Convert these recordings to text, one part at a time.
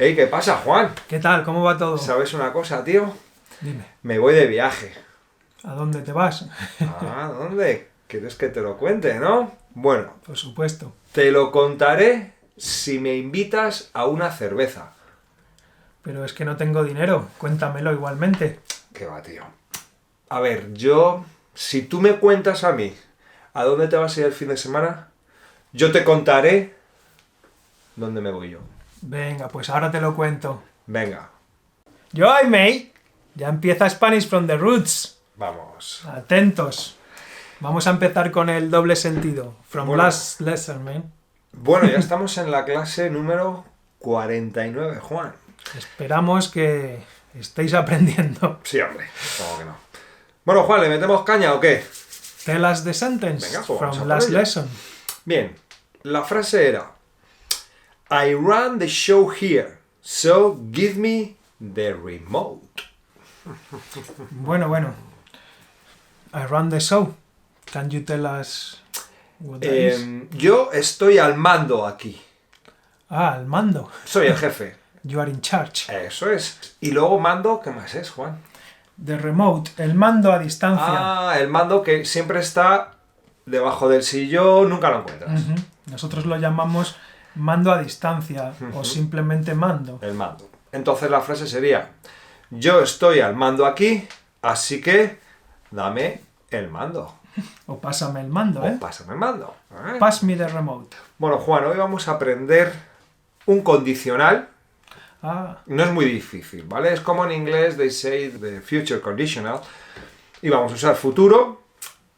Ey, ¿qué pasa, Juan? ¿Qué tal? ¿Cómo va todo? ¿Sabes una cosa, tío? Dime, Me voy de viaje. ¿a dónde te vas? Ah, ¿dónde? ¿Quieres que te lo cuente, no? Bueno, Por supuesto. te lo contaré si me invitas a una cerveza. Pero es que no tengo dinero. Cuéntamelo igualmente. ¿Qué va, tío? A ver, si tú me cuentas a mí a dónde te vas a ir el fin de semana, yo te contaré dónde me voy yo. Venga, pues ahora te lo cuento. Venga, ¡Joy, mate! Ya empieza Spanish from the Roots. vamos. Atentos. Vamos a empezar con el doble sentido. From Bueno. last lesson, man. Bueno, ya estamos en la clase número 49, Juan. Esperamos que estéis aprendiendo. Sí, hombre, como que no. Bueno, Juan, ¿le metemos caña o qué? Tell us the sentence Venga, pues vamos a from por last ello. lesson. Bien, la frase era: I run the show here, so give me the remote. Bueno. I run the show. Can you tell us what that is? Yo estoy al mando aquí. Ah, el mando. Soy el jefe. You are in charge. Eso es. Y luego mando, ¿qué más es, Juan? The remote, el mando a distancia. Ah, el mando que siempre está debajo del sillón, nunca lo encuentras. Ujú. Nosotros lo llamamos mando a distancia o simplemente mando. El mando. Entonces la frase sería: yo estoy al mando aquí, así que dame el mando. O pásame el mando, O ¿eh? pásame el mando. ¿Eh? Pass me the remote. Bueno, Juan, hoy vamos a aprender un condicional. Ah, No es muy difícil, ¿vale? Es como en inglés, they say the future conditional. Y vamos a usar futuro.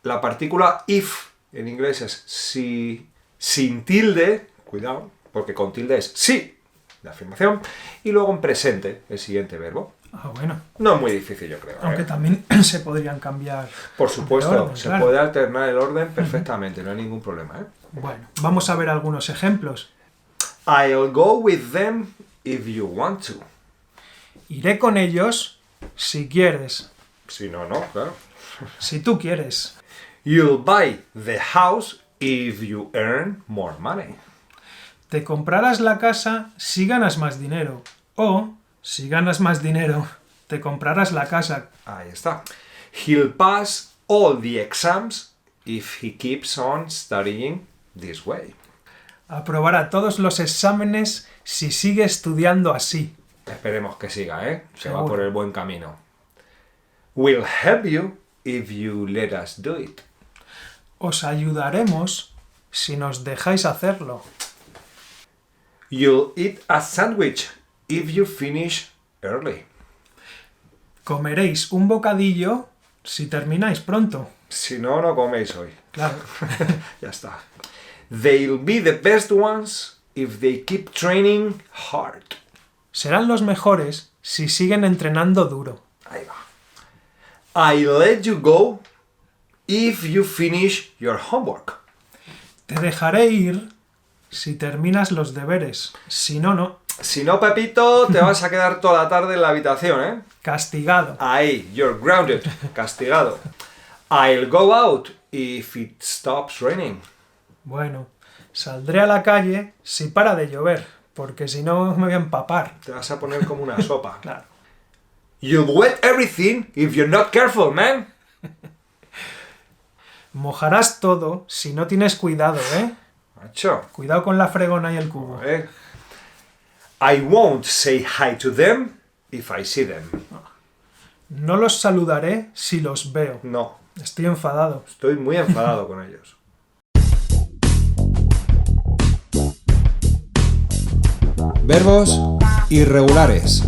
La partícula if en inglés es si, sin tilde. Cuidado, porque con tilde es sí, de afirmación. Y luego en presente, el siguiente verbo. bueno. No es muy difícil, yo creo. Aunque ¿eh? también se podrían cambiar. Por supuesto, de orden, se claro. puede alternar el orden perfectamente, no hay ningún problema, ¿eh? Bueno, vamos a ver algunos ejemplos. I'll go with them if you want to. Iré con ellos si quieres. Si no, no, claro. Si tú quieres. You'll buy the house if you earn more money. Te comprarás la casa si ganas más dinero. O, si ganas más dinero, te comprarás la casa. Ahí está. He'll pass all the exams if he keeps on studying this way. Aprobará todos los exámenes si sigue estudiando así. Esperemos que siga, ¿eh? Que va Seguro. por el buen camino. We'll help you if you let us do it. Os ayudaremos si nos dejáis hacerlo. You'll eat a sandwich if you finish early. Comeréis un bocadillo si termináis pronto. Si no, no coméis hoy. Claro. Ya está. They'll be the best ones if they keep training hard. Serán los mejores si siguen entrenando duro. Ahí va. I'll let you go if you finish your homework. Te dejaré ir si terminas los deberes. Si no, no. Si no, Pepito, te vas a quedar toda la tarde en la habitación, ¿eh? Castigado. Ahí, you're grounded, castigado. I'll go out if it stops raining. Bueno, saldré a la calle si para de llover, porque si no me voy a empapar. Te vas a poner como una sopa. Claro. You'll wet everything if you're not careful, man. Mojarás todo si no tienes cuidado, ¿eh? Macho, Cuidado con la fregona y el cubo. ¿eh? I won't say hi to them if I see them. No los saludaré si los veo. No, Estoy enfadado. estoy muy enfadado con ellos. Verbos irregulares.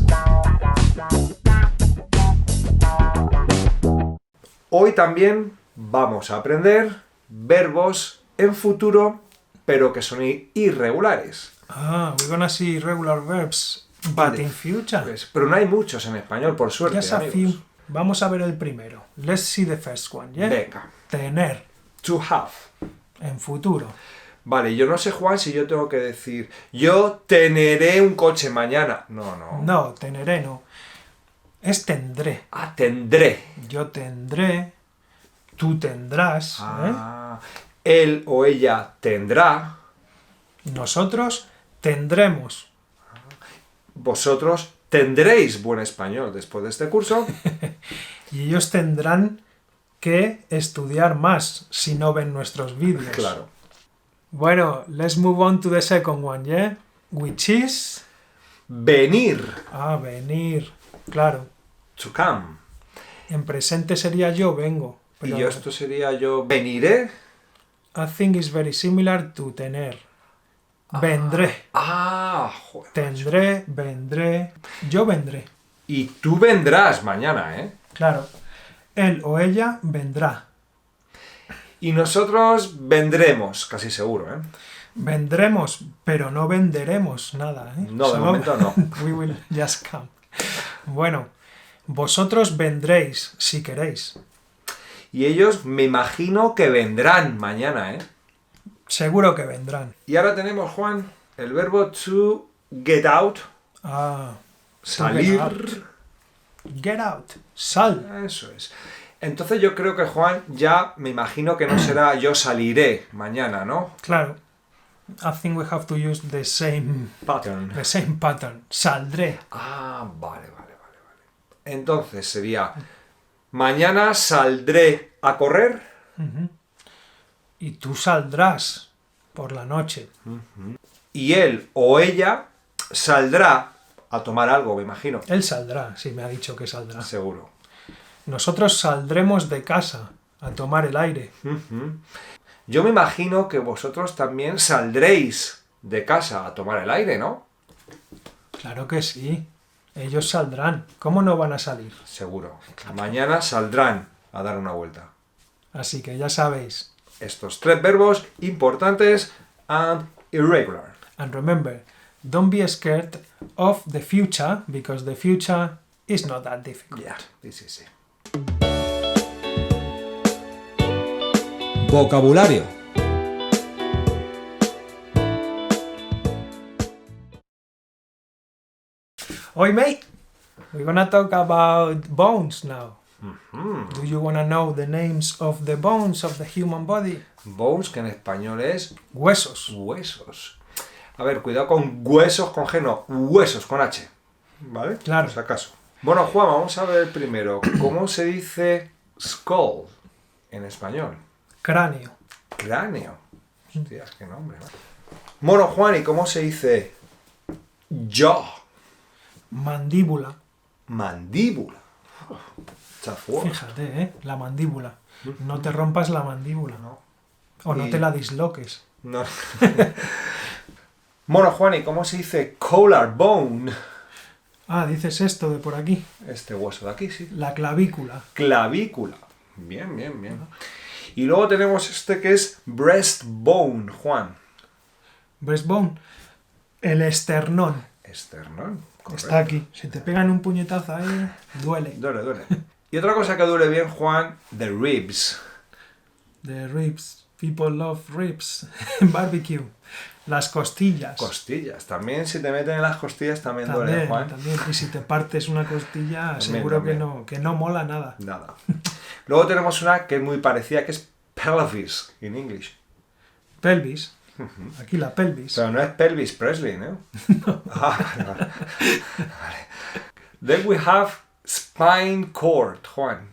Hoy también vamos a aprender verbos en futuro, pero que son irregulares. We're gonna see regular verbs, but in future. Pues, pero no hay muchos en español, por suerte, Just a amigos. few. Vamos a ver el primero. Let's see the first one, yeah? Venga. Tener, To have. en futuro. Vale, yo no sé, Juan, si yo tengo que decir yo teneré un coche mañana. No. No, teneré no. Es tendré. Ah, tendré. Yo tendré, tú tendrás, Él o ella tendrá. nosotros tendremos. vosotros tendréis buen español después de este curso. Y ellos tendrán que estudiar más si no ven nuestros vídeos. Claro. Bueno, let's move on to the second one, yeah? Which is... Venir. venir. Claro. To come. En presente sería yo vengo. Pero Y esto sería yo veniré. I think it's very similar to tener. Vendré. Joder. Tendré, vendré. Yo vendré. Y tú vendrás mañana, ¿eh? Claro. Él o ella vendrá. Y nosotros vendremos, casi seguro, ¿eh? Vendremos, pero no venderemos nada, ¿eh? No, de momento no. We will just come. Bueno, vosotros vendréis si queréis. Y ellos me imagino que vendrán mañana, ¿eh? Seguro que vendrán. Y ahora tenemos, Juan, el verbo to get out. Salir. Get out. Sal. Eso es. Entonces yo creo que, Juan, ya me imagino que no será yo saliré mañana, ¿no? Claro. I think we have to use the same Pattern. pattern. Saldré. Vale. Entonces sería, mañana saldré a correr. Y tú saldrás por la noche. Y él o ella saldrá a tomar algo, me imagino. Él saldrá, sí, me ha dicho que saldrá. Seguro. Nosotros saldremos de casa a tomar el aire. Yo me imagino que vosotros también saldréis de casa a tomar el aire, ¿no? Claro que sí. Ellos saldrán. ¿Cómo no van a salir? Seguro. Mañana saldrán a dar una vuelta. Así que ya sabéis. Estos 3 verbos importantes and irregular. And remember, don't be scared of the future, because the future is not that difficult. Yeah, this is it. Vocabulario. Oi, mate! We're gonna talk about bones now. Do you wanna know the names of the bones of the human body? Bones, que en español es Huesos. huesos. A ver, cuidado con huesos con G, no, huesos con H. ¿Vale? Claro. Por si acaso. Bueno, Juan, vamos a ver primero. ¿Cómo se dice skull en español? Cráneo. Cráneo. Hostias, qué nombre, ¿no? Bueno, Juan, ¿y cómo se dice jaw? Mandíbula. Mandíbula. Está fuerte. Fíjate, la mandíbula. No te rompas la mandíbula. No. O no Y- te la disloques. No. Bueno, Juan, ¿y cómo se dice collarbone? Dices esto de por aquí. Este hueso de aquí, sí. La clavícula. Clavícula. Bien. Y luego tenemos este que es breastbone, Juan. Breastbone. El esternón. Esternón. Correcto. Está aquí. Si te pegan un puñetazo ahí, duele. Duele. Y otra cosa que duele bien, Juan, the ribs. The ribs. People love ribs. Barbecue. Las costillas. Costillas. También si te meten en las costillas también duele, También, Juan. también. Y si te partes una costilla, También, seguro también. que no mola nada. Nada. Luego tenemos una que es muy parecida, que es pelvis en inglés. Pelvis. Aquí la pelvis. Pero no es Pelvis Presley, ¿no? Vale. Then we have spine cord, Juan.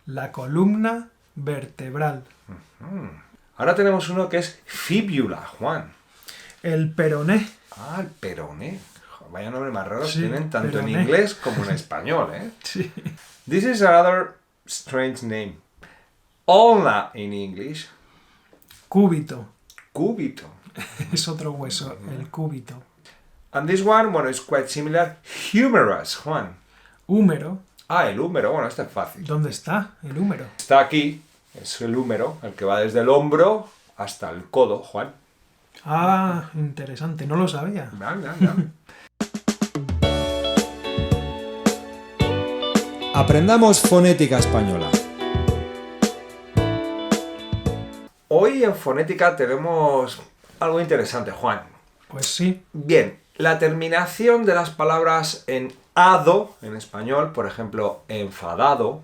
La columna vertebral. Ahora tenemos uno que es fíbula, Juan. El peroné. El peroné. Jo, vaya nombre más raro Sí, tienen tanto peroné. en inglés como en español, ¿eh? Sí. This is another strange name. Ulna in English. Cúbito. Cúbito. Es otro hueso, el cúbito. And this one, bueno, is quite similar. Humerus, Juan. Húmero. El húmero. Bueno, este es fácil. ¿Dónde está el húmero? Está aquí. Es el húmero, el que va desde el hombro hasta el codo, Juan. Interesante, no lo sabía. Ya. Aprendamos fonética española. Hoy en fonética tenemos algo interesante, Juan. Pues sí. Bien, la terminación de las palabras en ado, en español, por ejemplo, enfadado,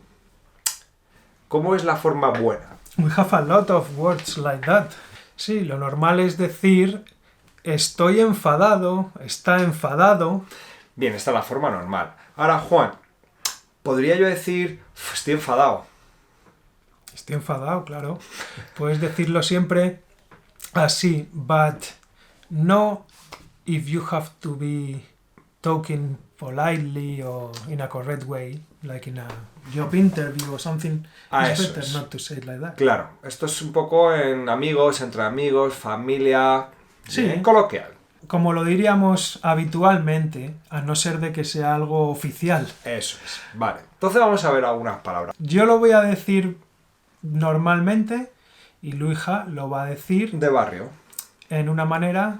¿cómo es la forma buena? We have a lot of words like that. Sí, lo normal es decir estoy enfadado, está enfadado. Bien, esta es la forma normal. Ahora, Juan, podría yo decir, estoy enfadado. Estoy enfadado, claro. Puedes decirlo siempre así, but no if you have to be talking politely or in a correct way, like in a job interview or something. It's Eso better es. not to say it like that. Claro, esto es un poco en amigos, entre amigos, familia, Sí. bien coloquial. Como lo diríamos habitualmente, a no ser de que sea algo oficial. Eso es. Vale, entonces vamos a ver algunas palabras. Yo lo voy a decir normalmente y Luija lo va a decir De barrio. en una manera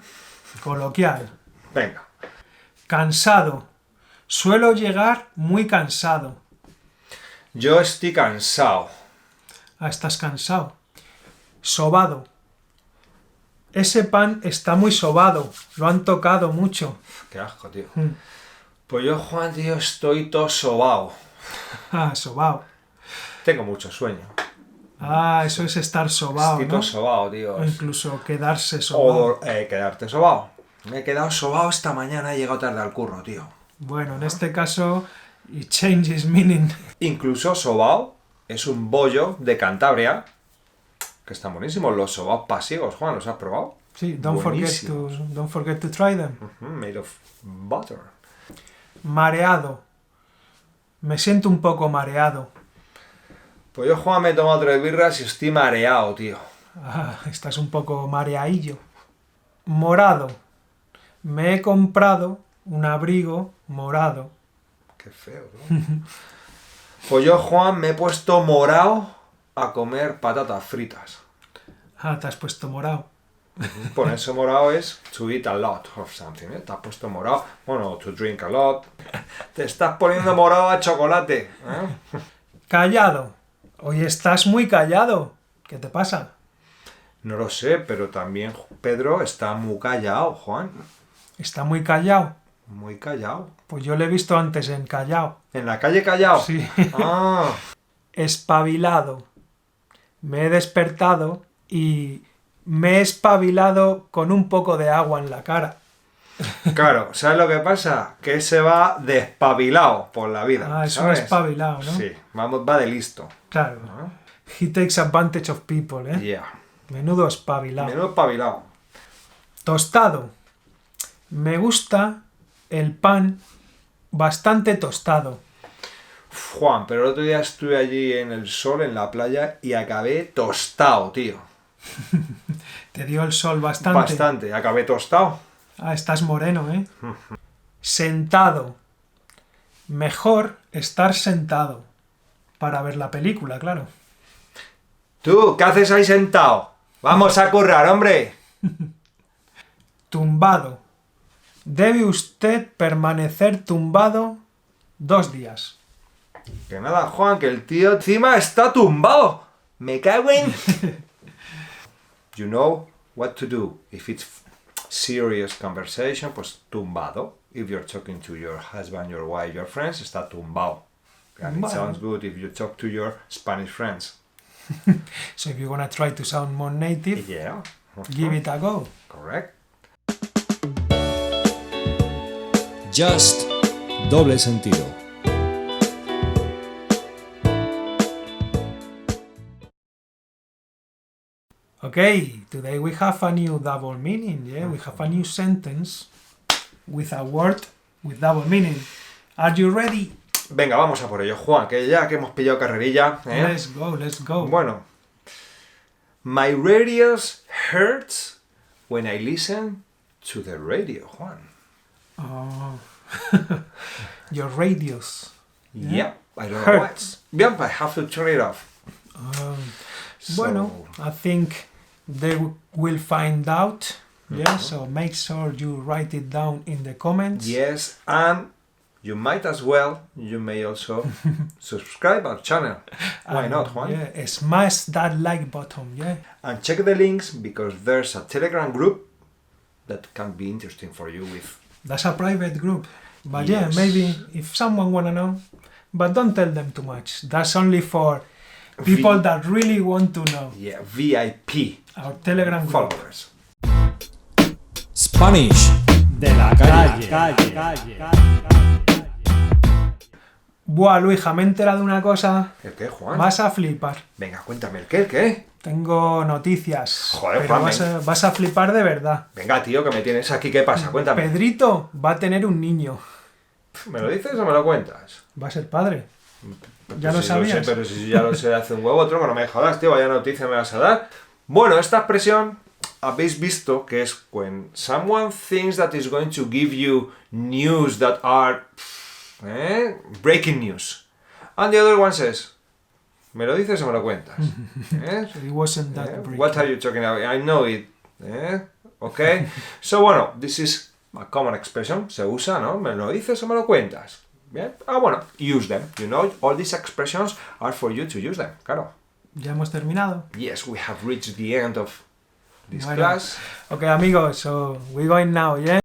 coloquial. Venga. Cansado. Suelo llegar muy cansado. Yo estoy cansado. Ah, estás cansado. Sobado. Ese pan está muy sobado. Lo han tocado mucho. Qué asco, tío. Mm. Pues yo, Juan, tío, estoy todo sobao. Ah, sobao. Tengo mucho sueño. Ah, eso es estar sobao, Estoy ¿no? todo sobao, tío. O incluso quedarse sobao. O quedarte sobao. Me he quedado sobao esta mañana y he llegado tarde al curro, tío. Bueno, en este caso, it changes meaning. Incluso sobao es un bollo de Cantabria que están buenísimos. Los sobaos pasivos, Juan, ¿los has probado? Sí, don't forget to try them. Made of butter. Mareado. Me siento un poco mareado. Pues yo, Juan, me he tomado 3 birras y estoy mareado, tío. Ah, estás un poco mareadillo. Morado. Me he comprado un abrigo morado. Qué feo, ¿no? Pues yo, Juan, me he puesto morado a comer patatas fritas. Ah, te has puesto morado. Ponerse morado es to eat a lot of something, ¿eh? Te has puesto morado. Bueno, to drink a lot. Te estás poniendo morado a chocolate, ¿eh? Callado. Hoy estás muy callado. ¿Qué te pasa? No lo sé, pero también Pedro está muy callado, Juan. Está muy callado. Muy callado. Pues yo le he visto antes en callao. ¿En la calle callado? Sí. Ah, Espabilado. Me he despertado y me he espabilado con un poco de agua en la cara. claro, ¿sabes lo que pasa? Que se va despabilado por la vida. Ah, es ¿sabes? un espabilado, ¿no? Sí, va de listo. Claro. ¿no? He takes advantage of people, ¿eh? Yeah. Menudo espabilado. Menudo espabilado. Tostado. Me gusta el pan bastante tostado. Juan, pero el otro día estuve allí en el sol, en la playa, y acabé tostado, tío. Te dio el sol bastante. Bastante, acabé tostado. Ah, estás moreno, ¿eh? Sentado. Mejor estar sentado. Para ver la película, claro. Tú, ¿qué haces ahí sentado? Vamos a currar, hombre. Tumbado. Debe usted permanecer tumbado 2 días. Que nada, Juan, que el tío encima está tumbado. Me cago en... You know what to do. If it's serious conversation, pues tumbado. If you're talking to your husband, your wife, your friends, está tumbado. And it Bueno. sounds good if you talk to your Spanish friends. So if you wanna try to sound more native, Yeah. give it a go. Correct. Just doble sentido. Okay, today we have a new double meaning, yeah? We have a new sentence with a word with double meaning. Are you ready? Venga, vamos a por ello, Juan, que ya que hemos pillado carrerilla, ¿eh? Let's go. Bueno. My radius hurts when I listen to the radio, Juan. Oh. Your radius. Yeah, I don't know Hurts. why. Yeah, I have to turn it off. Bueno, I think they will find out. Yeah, so make sure you write it down in the comments. Yes, and you might as well, you may also subscribe our channel. Why not, Juan? Yeah, smash that like button, yeah. And check the links because there's a Telegram group that can be interesting for you with. That's a private group. But Yes. yeah, maybe if someone wanna know. But don't tell them too much. That's only for people that really want to know. Yeah, VIP Our Telegram group. followers. Spanish de la calle. Buah, Luija, me he enterado de una cosa. ¿El qué, Juan? Vas a flipar. Venga, cuéntame, ¿el qué? ¿El qué? Tengo noticias. Joder, pero Juan, vas a flipar de verdad. Venga, tío, que me tienes aquí, ¿qué pasa? Cuéntame. Pedrito va a tener un niño. ¿Me lo dices o me lo cuentas? Va a ser padre. ¿Ya Pues lo si sabías? sé, pero si ya lo sé hace un huevo, otro, no me jodas, tío, vaya noticia me vas a dar. Bueno, esta expresión habéis visto que es when someone thinks that is going to give you news that are breaking news. And the other one says, ¿me lo dices o me lo cuentas? It wasn't that breaking. What are you talking about? I know it. Okay. So, bueno, this is a common expression. Se usa, ¿no? ¿Me lo dices o me lo cuentas? Bien. Bueno, use them. You know, all these expressions are for you to use them. Claro. Ya hemos terminado. Yes, we have reached the end of this Bueno. class. Okay, amigos, so we're going now, yeah?